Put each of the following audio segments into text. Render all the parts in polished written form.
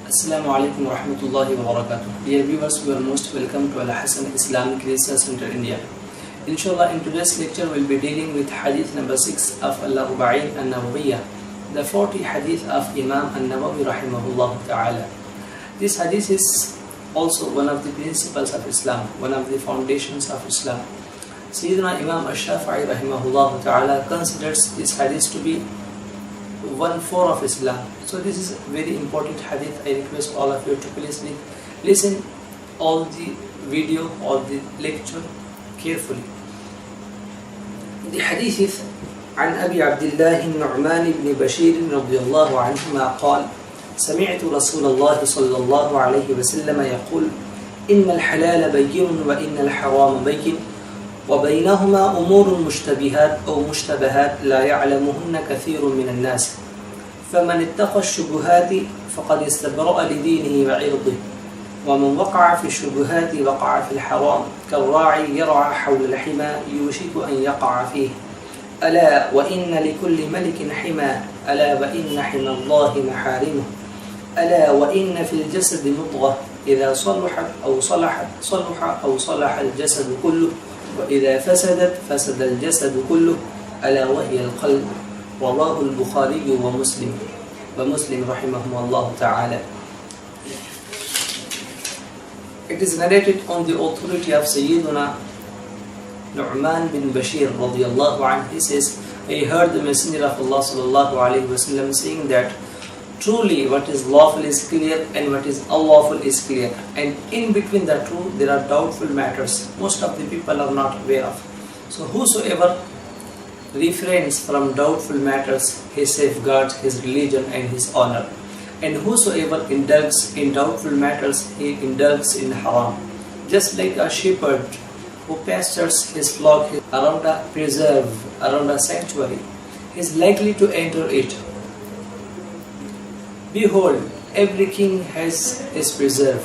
Assalamu alaikum wa rahmatullahi wa barakatuh. Dear viewers, you are most welcome to Hasan Islamic Research Center, India. Inshallah, in today's lecture, we'll be dealing with Hadith number 6 of Arbaeen and the 40 Hadith of Imam An-Nawawi rahimahullah ta'ala. This Hadith is also one of the principles of Islam, one of the foundations of Islam. Sayyidina Imam Ash-Shafi'i rahimahullah ta'ala considers this Hadith to be 1/4 of Islam. So this is a very important hadith. I request all of you to please listen all the video or the lecture carefully. The hadith is عن أبي عبد الله النعمان بن بشير رضي الله عنهما قال سمعت رسول الله صلى الله عليه وسلم يقول إن الحلال بين وإن الحرام بين وبينهما أمور مشتبهات أو مشتبهات لا يعلمهن كثير من الناس فمن اتقى الشبهات فقد استبرأ لدينه وعرضه ومن وقع في الشبهات وقع في الحرام كالراعي يرعى حول الحمى يوشك أن يقع فيه ألا وإن لكل ملك حمى ألا وإن حمى الله محارمه ألا وإن في الجسد مضغة إذا صلحت أو صلح الجسد كله وإذا فسدت فسد الجسد كله ألا وهي القلب رواه البخاري ومسلم رحمهم الله تعالى. It is narrated on the authority of Sayyiduna Nu'man bin Bashir radiyallahu anhu. He says, I heard the Messenger of Allah sallallahu alayhi wa sallam saying that truly what is lawful is clear and what is unlawful is clear, and in between the two there are doubtful matters most of the people are not aware of. So whosoever refrains from doubtful matters, he safeguards his religion and his honor, and whosoever indulges in doubtful matters, he indulges in haram. Just like a shepherd who pastures his flock around a preserve, around a sanctuary, he is likely to enter it. Behold, every king has his preserve,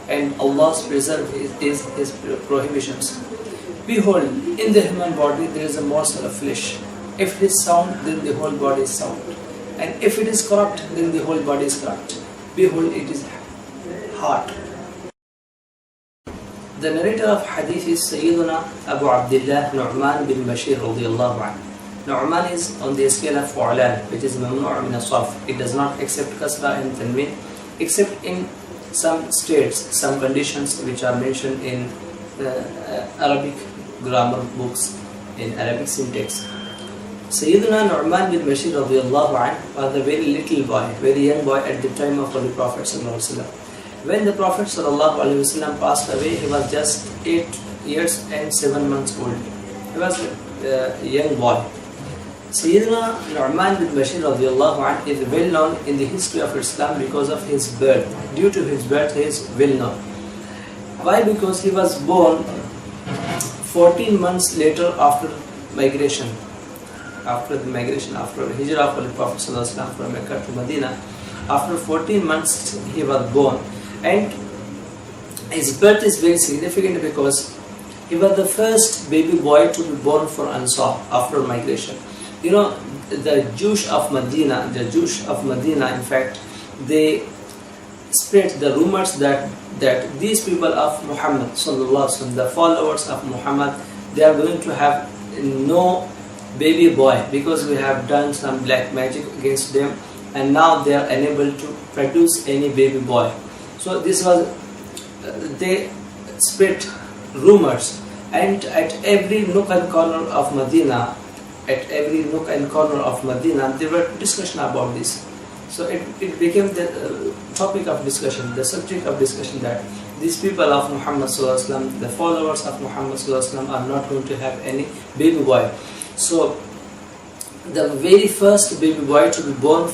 and Allah's preserve is his prohibitions. Behold, in the human body there is a morsel of flesh. If it is sound, then the whole body is sound, and if it is corrupt, then the whole body is corrupt. Behold, it is heart. The narrator of hadith is Sayyiduna Abu Abdullah Nu'man bin Bashir radiyallahu anhu. Nu'man is on the scale of fu'lan, which is mamnu' min as-sarf. It does not accept kasra and tanween, except in some states, some conditions which are mentioned in Arabic grammar books, in Arabic syntax. Sayyiduna Nu'man bin Bashir radiyallahu anhu was a very little boy, very young boy at the time of Holy Prophet sallallahu alaihi wasallam. When the Prophet sallallahu alaihi wasallam passed away, he was just 8 years and 7 months old. He was a young boy. Sayyidina Nu'man bin Bashir radiyallahu anhu is well known in the history of Islam because of his birth. Due to his birth, he is well known. Why? Because he was born 14 months later after migration. After the migration, after hijrah of the Prophet sallallahu alaihi wasallam from Mecca to Medina, after 14 months he was born, and his birth is very significant because he was the first baby boy to be born for Ansar after migration. You know, the Jews of Medina, in fact, they spread the rumors that these people of Mohammed sallallahu alaihi wasallam, the followers of Mohammed, they are going to have no baby boy because we have done some black magic against them, and now they are unable to produce any baby boy. So this was, they spread rumors, and at every nook and corner of Medina, there were discussion about this. So it became the topic of discussion, the subject of discussion, that these people of Muhammad sallallahu alaihi wasallam, the followers of Muhammad sallallahu alaihi wasallam, are not going to have any baby boy. So the very first baby boy to be born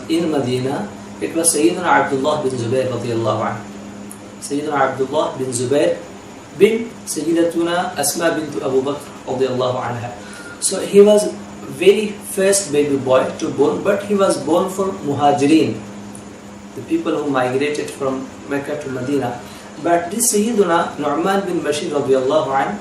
in Medina, it was Sayyidina Abdullah bin Zubair radiyallahu anhu. Sayyidina Abdullah bin Zubair bin Sayyidatuna Asma bint Abu Bakr radiyallahu anha. So he was very first baby boy to born, but he was born from Muhajirin, the people who migrated from Mecca to Medina. But this Sayyiduna Nu'man bin Bashir radiyallahu anhu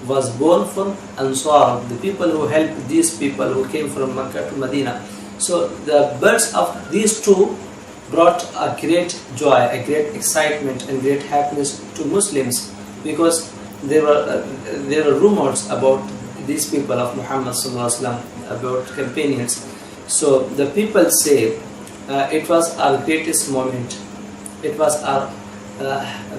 was born from Ansar, the people who helped these people who came from Mecca to Medina. So the births of these two brought a great joy, a great excitement and great happiness to Muslims, because there were rumors about these people of Muhammad sallallahu alaihi wasallam, about companions. So the people say it was our greatest moment, it was our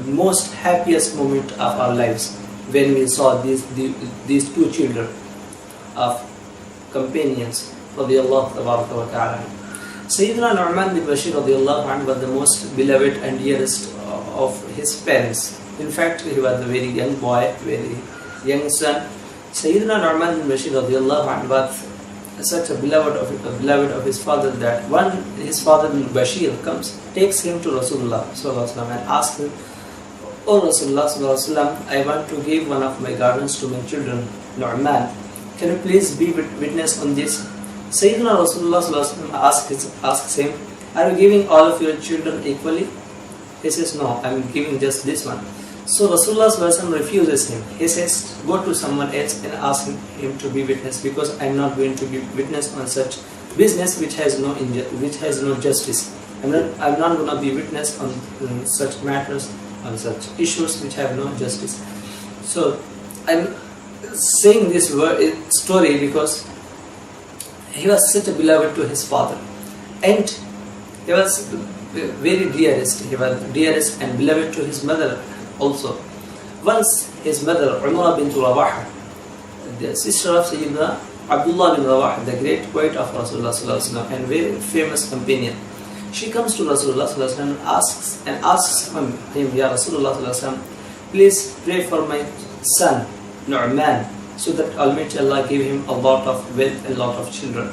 most happiest moment of our lives when we saw these two children of companions radiyallahu ta'ala. Sayyidina Nu'man bin Bashir radiyallahu anhu was the most beloved and dearest of his parents. In fact, he was a very young boy, very young son. Sayyidina Nu'man bin Bashir radiyallahu anhu was such a beloved of his father that when his father Bashir comes, takes him to Rasulullah sallallahu alaihi wasallam and asks him, "O Rasulullah sallallahu alaihi wasallam, I want to give one of my gardens to my children, Nu'man. Can you please be witness on this?" Sayyidina Rasulullah sallallahu alaihi wasallam asks him, "Are you giving all of your children equally?" He says, "No, I am giving just this one." So Rasulullah sallallahu alaihi wasallam refuses him. He says, "Go to someone else and ask him to be witness, because I am not going to be witness on such business which has no justice. I'm not going to be witness on such matters, on such issues which have no justice." So I'm saying this story because he was such a beloved to his father, and he was very dearest. He was dearest and beloved to his mother also. Once his mother Umar bint Rawaha, the sister of Sayyidina Abdullah bin Rawaha, the great poet of Rasulullah sallallahu alaihi wasallam and very famous companion, she comes to Rasulullah sallallahu alaihi wasallam and asks him, "Ya Rasulullah sallallahu alaihi wasallam, please pray for my son Nu'man, so that Almighty Allah give him a lot of wealth and a lot of children."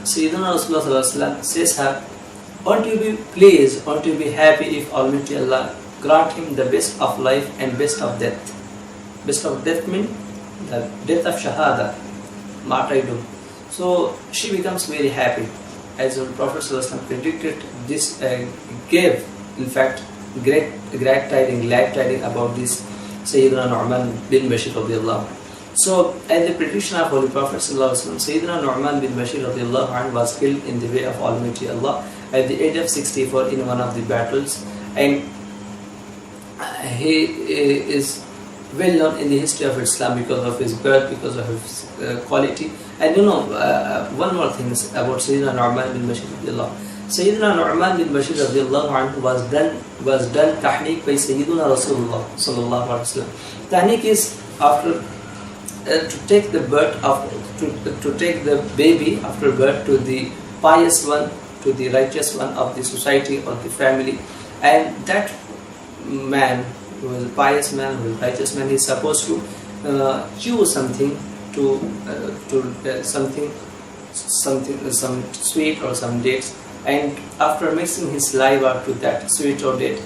Sayyidina Rasulullah sallallahu alaihi wasallam says her, "Won't you be pleased, won't you be happy if Almighty Allah grant him the best of life and best of death?" Best of death means the death of shahada, martyrdom. So she becomes very happy, as the Prophet sallallahu alaihi wasallam predicted this, gave in fact great glad tidings about this Sayyidina Nu'man bin Bashir radiyallahu anhu. So as the prediction of Holy Prophet sallallahu alaihi wasallam, Sayyidina Nu'man bin Bashir radiyallahu anhu was killed in the way of Almighty Allah at the age of 64 in one of the battles, and he is well known in the history of Islam because of his birth, because of his quality. And one more thing about Sayyidina Nu'man bin Bashir radiyallahu anhu. Sayyidina Nu'man bin Bashir radiyallahu anhu was done tahniq by Sayyidina Rasulullah sallallahu alaihi wasallam. Tahniq is after to take the baby after birth to the pious one, to the righteous one of the society or the family, and that man who is a pious man, who is a righteous man, is supposed to chew something some sweet or some dates, and after mixing his saliva to that sweet or date,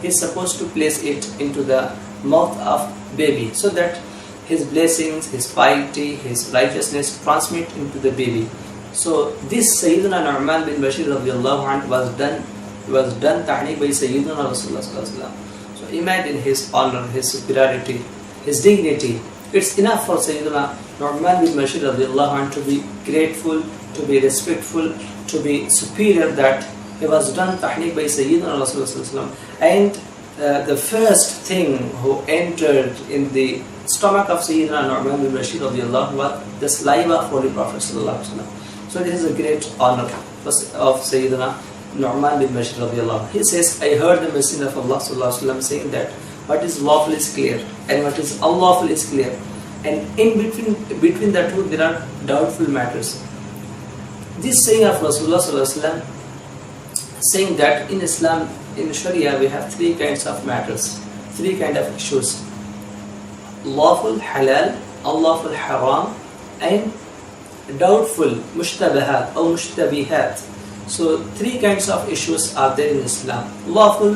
he is supposed to place it into the mouth of baby, so that his blessings, his piety, his righteousness transmit into the baby. So this Sayyidina Nu'man bin Bashir radiyallahu anhu was done tahniq by Sayyidina Rasulullah sallallahu alaihi wasallam. So imagine his honor, his superiority, his dignity. It's enough for Sayyidina Nu'man bin Bashir radiyallahu anhu to be grateful, to be respectful, to be superior, that he was done tahniq by Sayyidina Rasulullah sallallahu alaihi wasallam. And the first thing who entered in the stomach of Sayyidina Nu'man bin Bashir radiyallahu anhu was the saliva of Holy Prophet sallallahu alaihi wasallam. So this is a great honor of Sayyidina Nu'man bin Bashir radiyallahu anhu. He says, "I heard the Messenger of Allah sallallahu alaihi wasallam saying that what is lawful is clear and what is unlawful is clear, and in between the two there are doubtful matters." This saying of Rasulullah sallallahu alaihi wasallam, saying that in Islam, in Sharia, we have three kinds of matters, three kinds of issues: lawful halal, unlawful haram, and doubtful mushtabahat or mushtabihat. So three kinds of issues are there in Islam. Lawful,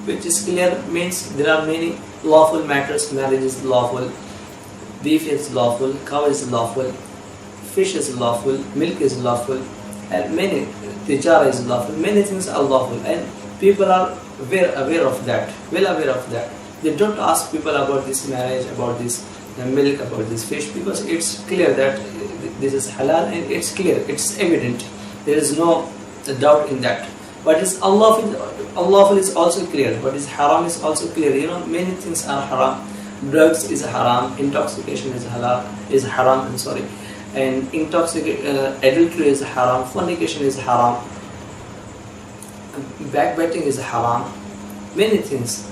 which is clear, means there are many lawful matters. Marriage is lawful, beef is lawful, cow is lawful, fish is lawful, milk is lawful, and many tijara is lawful. Many things are lawful, and people are well aware of that. They don't ask people about this marriage, about this milk, about this fish, because it's clear that this is halal and it's clear, it's evident. There is no doubt in that. What is unlawful is also clear. What is haram is also clear. You know, many things are haram. Drugs is haram. Intoxication is halal. Is haram. I'm sorry. And adultery is haram. Fornication is haram. Backbiting is haram. Many things.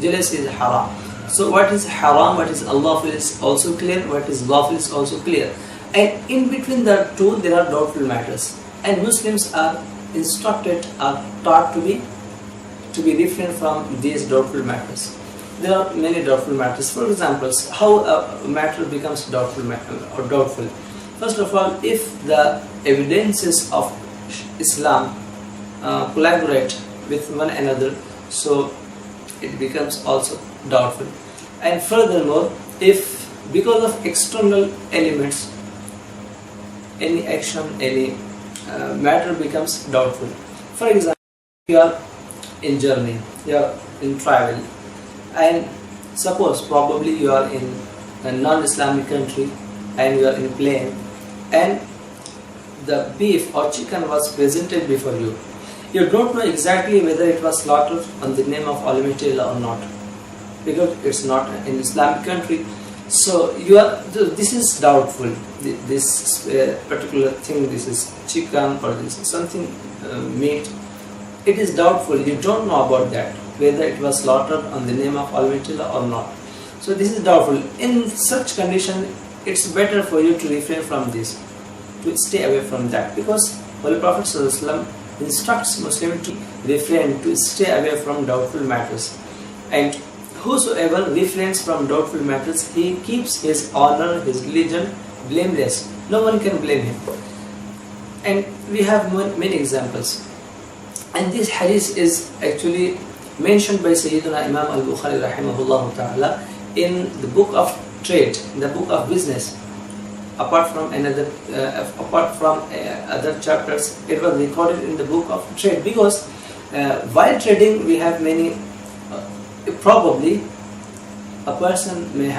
Jealousy is haram. So what is haram, what is unlawful is also clear. What is lawful is also clear. And in between the two, there are doubtful matters. And Muslims are instructed, are taught to be different from these doubtful matters. There are many doubtful matters. For example, how a matter becomes doubtful. First of all, if the evidences of Islam collaborate with one another, so it becomes also doubtful. And furthermore, if because of external elements, any action, any matter becomes doubtful. For example, you are in journey, you are in travel, and suppose probably you are in a non-Islamic country and you are in a plane, and the beef or chicken was presented before you. You don't know exactly whether it was slaughtered on the name of Almighty Allah or not, because it's not an Islamic country. So this is doubtful. This particular thing, this is chicken or this is something meat. It is doubtful. You don't know about that, whether it was slaughtered on the name of Almighty Allah or not. So this is doubtful. In such condition, it's better for you to refrain from this, to stay away from that, because Holy Prophet ﷺ instructs Muslims to refrain, to stay away from doubtful matters. And whosoever refrains from doubtful matters, he keeps his honor, his religion blameless. No one can blame him. And we have many examples. And this hadith is actually mentioned by Sayyidina Imam al-Bukhari rahimahullah ta'ala in the book of trade, in the book of business. Apart from other chapters, it was recorded in the book of trade, because while trading we have many, probably a person may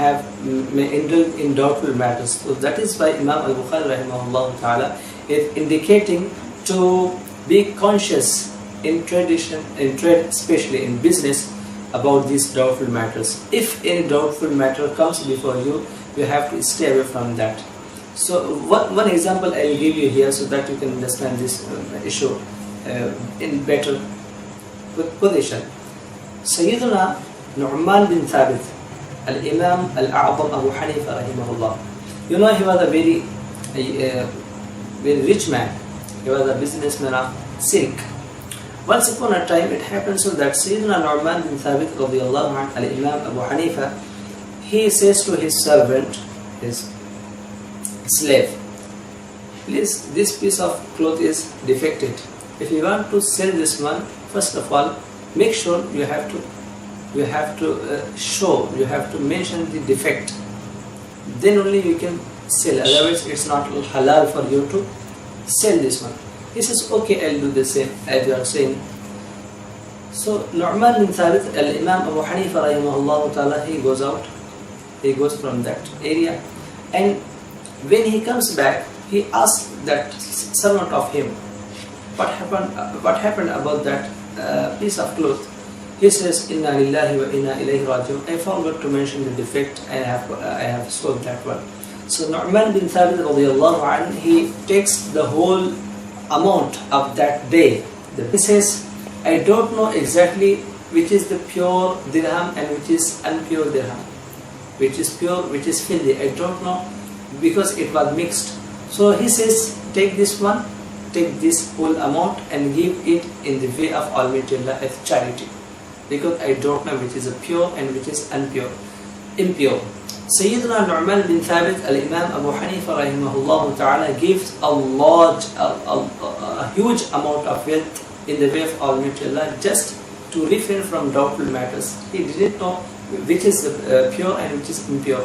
indulge in doubtful matters. So that is why Imam al-Bukhari rahimahullah ta'ala is indicating to be conscious in trade, especially in business, about these doubtful matters. If any doubtful matter comes before you, you have to stay away from that. So one example I will give you here, so that you can understand this issue in better position. Sayyiduna Nu'man bin Thabit, Al-Imam Al-A'zam Abu Hanifa rahimahullah. You know, he was a very rich man. He was a businessman of silk. Once upon a time, it happened so that Sayyiduna Nu'man bin Thabit radiyallahu anhu, Al-Imam Abu Hanifa, he says to his servant, his slave, please, this piece of cloth is defected. If you want to sell this one, first of all, make sure you have to mention the defect. Then only you can sell. Otherwise, it's not halal for you to sell this one. He says, okay, I'll do the same as you are saying. So Nu'man bin Thabit, Al-Imam Abu Hanifa rahimahullah ta'ala, he goes out. He goes from that area, and when he comes back, he asks that servant of him, what happened about that piece of cloth. He says, Inna lillahi wa inna ilayhi raji'un. I forgot to mention the defect. I have sold that one. So Nu'man bin Thabit radiyallahu anhu, he takes the whole amount of that day. He says, I don't know exactly which is the pure dirham and which is unpure dirham, which is pure, which is filthy. I don't know, because it was mixed. So he says, take this one, take this whole amount and give it in the way of Almighty Allah as charity, because I don't know which is a pure and which is impure. Sayyidina Nu'man bin Thabit, Al-Imam Abu Hanifa rahimahullah ta'ala, gives a huge amount of wealth in the way of Almighty Allah, just to refrain from doubtful matters. He didn't know which is pure and which is impure.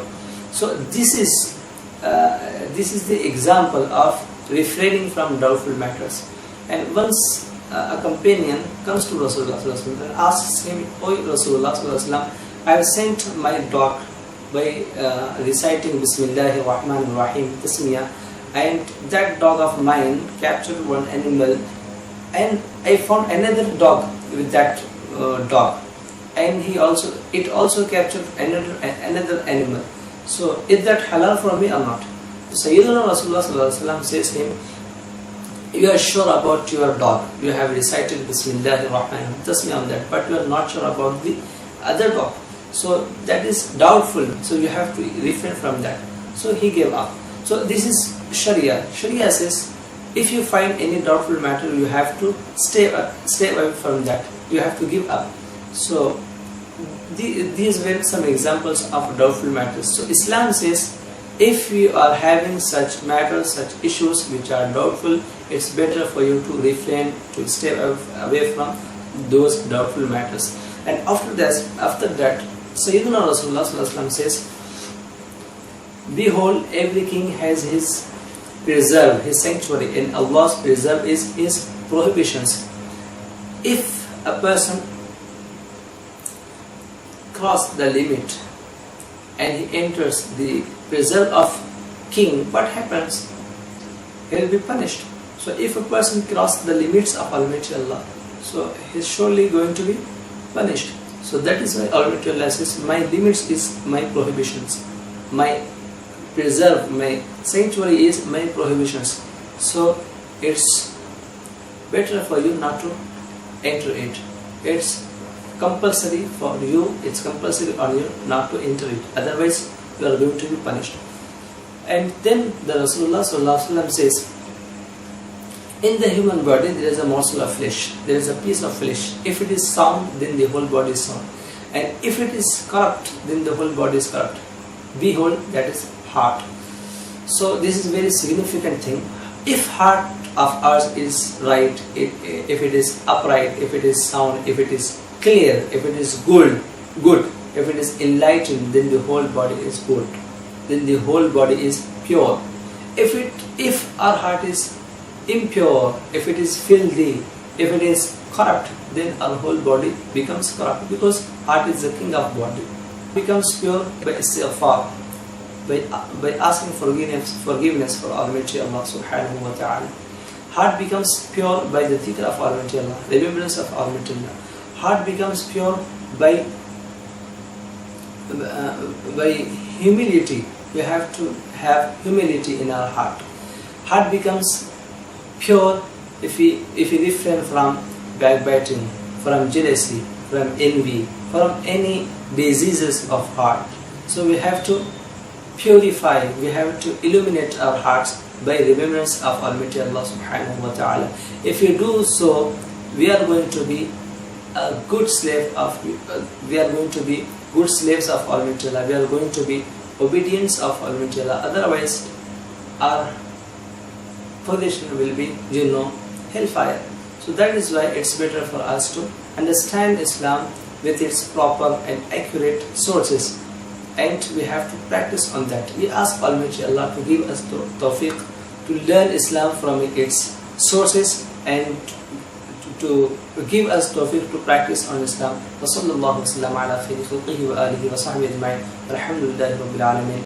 So this is the example of refraining from doubtful matters. And once a companion comes to Rasulullah and asks him, O Rasulullah, I have sent my dog by reciting Bismillahir Rahmanir Rahim, Tasmiyah, and that dog of mine captured one animal and I found another dog with that dog, and it also captured another animal. So is that halal for me or not? Sayyidina Rasulullah sallallahu alaihi wasallam says him, you are sure about your dog, you have recited Bismillahir Rahmanir Rahim, tasmi on that, but you are not sure about the other dog. So that is doubtful, so you have to refrain from that. So he gave up. So this is Sharia. Sharia says, if you find any doubtful matter, you have to stay away from that. You have to give up. So these were some examples of doubtful matters. So Islam says, if you are having such matters, such issues which are doubtful, it's better for you to refrain, to stay away from those doubtful matters. And after that, Sayyidina Rasulullah sallallahu alaihi wasallam says, behold, every king has his preserve, his sanctuary, and Allah's preserve is his prohibitions. If a person crosses the limit and he enters the preserve of king, what happens? He will be punished. So if a person crosses the limits of Almighty Allah, so he is surely going to be punished. So that is why Almighty Allah says, my limits is my prohibitions, my preserve, my sanctuary is my prohibitions. So it's better for you not to enter it. It's compulsory for you, it's compulsory on you not to enter it, otherwise you are going to be punished. And then the Rasulullah sallallahu alaihi wasallam says, in the human body there is a morsel of flesh, there is a piece of flesh. If it is sound, then the whole body is sound, and if it is corrupt, then the whole body is corrupt. Behold, that is heart. So this is a very significant thing. If heart of ours is right, if it is upright, if it is sound, if it is clear, if it is good, if it is enlightened, then the whole body is good, then the whole body is pure. If our heart is impure, if it is filthy, if it is corrupt, then our whole body becomes corrupt, because heart is the king of body. Becomes pure by istighfar, by asking forgiveness for Almighty Allah subhanahu wa ta'ala. Heart becomes pure by the dhikr of Almighty Allah, remembrance of Almighty Allah. Heart becomes pure by humility. We have to have humility in our heart. Heart becomes pure if we refrain from backbiting, from jealousy, from envy, from any diseases of heart. So we have to purify, we have to illuminate our hearts by remembrance of Almighty Allah subhanahu wa ta'ala. If we do so, we are going to be a good slave of, we are going to be good slaves of Almighty Allah. We are going to be obedience of Almighty Allah. Otherwise, our position will be, hellfire. So that is why it's better for us to understand Islam with its proper and accurate sources, and we have to practice on that. We ask Almighty Allah to give us tawfiq to learn Islam from its sources, and to give us tawfiq to practice on Islam. Wa sallallahu wa sallam ala khayri khalqihi wa alihi wa sahbihi ajma'in. Alhamdulillahi rabbil alamin.